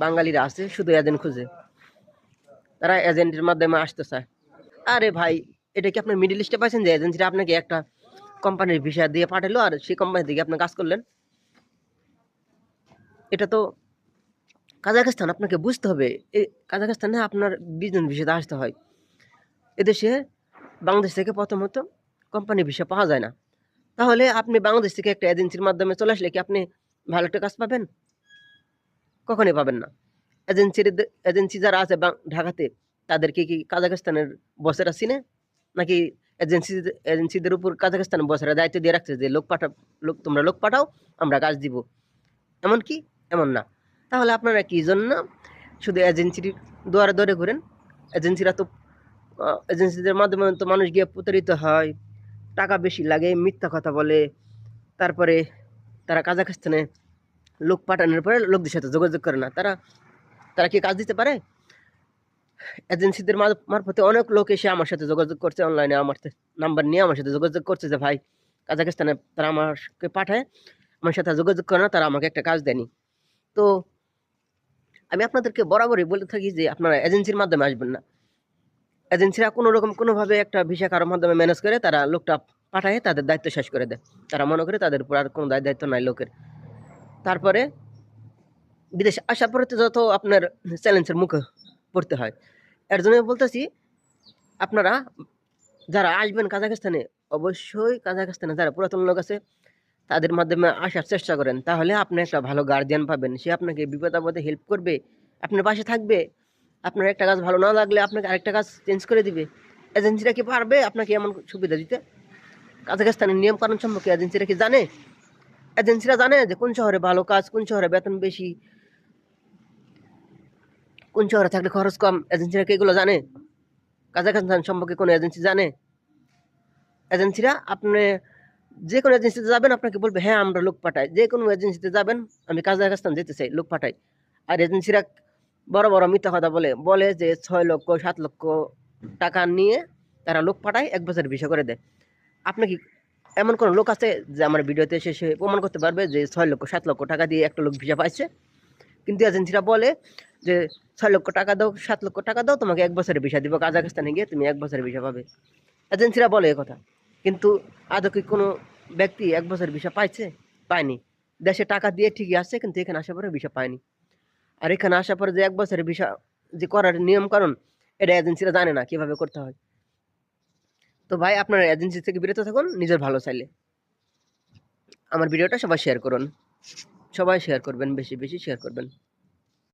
বাঙালিরা আছে শুধু এজেন্ট খুঁজে, তারা এজেন্টের মাধ্যমে আসতে চায়। আরে ভাই, এটা কি আপনার মিডল ইস্টে পাইছেন যে এজেন্সিটা আপনাকে একটা কোম্পানির ভিসা দিয়ে পাঠালো আর সেই কোম্পানি থেকে আপনি কাজ করলেন? এটা তো কাজাখস্তান, আপনাকে বুঝতে হবে। এই কাজাখস্তানে আপনার বিজনেস ভিসাতে আসতে হয়। এদেশে বাংলাদেশ থেকে প্রথমত কোম্পানি ভিসা পাওয়া যায় না। তাহলে আপনি বাংলাদেশ থেকে একটা এজেন্সির মাধ্যমে চলে আসলে কি আপনি ভালো একটা কাজ পাবেন? কখনই পাবেন না। এজেন্সির এজেন্সি যারা আছে ঢাকাতে, তাদেরকে কি কাজাখস্তানের বসেরা চিনে? নাকি এজেন্সিদের উপর কাজাখস্তানের বসেরা দায়িত্ব দিয়ে রাখছে যে তোমরা লোক পাঠাও, আমরা কাজ দিব? এমন কি? এমন না। তাহলে আপনারা কি জন্য শুধু এজেন্সির দুয়ারে দুয়ারে ঘুরেন? এজেন্সিরা তো এজেন্সিদের মাধ্যমে তো মানুষ গিয়ে প্রতারিত হয়, টাকা বেশি লাগে, মিথ্যা কথা বলে। তারপরে তারা কাজাখস্তানে লোক পাঠানোর পরে লোকদের সাথে যোগাযোগ করে না। তারা তারা কি কাজ দিতে পারে? এজেন্সিদের মারফতে অনেক লোক এসে আমার সাথে যোগাযোগ করছে, অনলাইনে আমার নাম্বার নিয়ে আমার সাথে যোগাযোগ করছে যে ভাই, কাজাখস্তানে তারা আমাকে পাঠায়, আমার সাথে যোগাযোগ করে না, তারা আমাকে একটা কাজ দেয়নি। তো আমি আপনাদেরকে বরাবরই বলে থাকি যে আপনারা এজেন্সির মাধ্যমে আসবেন না। এজেন্সিরা কোনো রকম কোনোভাবে একটা ভিসা কারোর মাধ্যমে ম্যানেজ করে তারা লোকটা পাঠায়, তাদের দায়িত্ব শেষ করে দেয়। তারা মনে করে তাদের উপর আর কোনো দায়িত্ব নাই লোকের। তারপরে বিদেশে আসার পরে তো যত আপনার চ্যালেঞ্জের মুখে পড়তে হয়। এর জন্য বলতেছি, আপনারা যারা আসবেন কাজাখস্তানে, অবশ্যই কাজাখস্তানে যারা পুরাতন লোক আছে তাদের মাধ্যমে আসার চেষ্টা করেন। তাহলে আপনি একটা ভালো গার্ডিয়ান পাবেন, সে আপনাকে বিপদ আপদে হেল্প করবে, আপনার পাশে থাকবে। আপনার একটা কাজ ভালো না লাগলে আপনাকে আরেকটা কাজ চেঞ্জ করে দিবে। এজেন্সিরা কি পারবে আপনাকে এমন সুবিধা দিতে? কাজাখস্তানের নিয়ম কানুন সম্পর্কে এজেন্সিরা কি জানে? এজেন্সিরা জানে যে কোন শহরে ভালো কাজ, কোন শহরে বেতন বেশি, কোন শহরে থাকলে খরচ কম? এজেন্সিরা কি এগুলো জানে? কাজাখস্তান সম্পর্কে কোনো এজেন্সি জানে? এজেন্সিরা আপনি যে কোনো এজেন্সিতে যাবেন, আপনাকে বলবে হ্যাঁ আমরা লোক পাঠাই। যে কোনো এজেন্সিতে যাবেন, আমি কাজাখস্তান যেতে চাই, লোক পাঠাই। আর এজেন্সিরা বড় বড় মিথ্যা কথা বলে বলে যে 6 লক্ষ 7 লক্ষ টাকা নিয়ে তারা লোক পাঠায়, 1 বছর ভিসা করে দেয়। আপনি কি এমন কোন লোক আছে যে আমার ভিডিওতে এসে সে প্রমাণ করতে পারবে যে 6 লক্ষ 7 লক্ষ টাকা দিয়ে একটা লোক ভিসা পাইছে? কিন্তু এজেন্সিরা বলে যে 6 লক্ষ টাকা দাও, 7 লক্ষ টাকা দাও, তোমাকে 1 বছরের ভিসা দিব, কাজাখস্তানে গিয়ে তুমি 1 বছরের ভিসা পাবে। এজেন্সিরা বলে কথা, কিন্তু আদৌ কি কোনো ব্যক্তি 1 বছর ভিসা পাইছে? পায়নি। দেশে টাকা দিয়ে ঠিকই আসছে, কিন্তু এখানে আসার পরে ভিসা পায়নি। আর এখানে আসার পরে যে 1 বছরের ভিসা যে করার নিয়ম কারণ, এটা এজেন্সিরা জানে না কিভাবে করতে হয়। তো ভাই, আপনারা এজেন্সি থেকে বিরত থাকুন নিজের ভালো চাইলে। আমার ভিডিওটা সবাই শেয়ার করুন, সবাই শেয়ার করবেন, বেশি বেশি শেয়ার করবেন।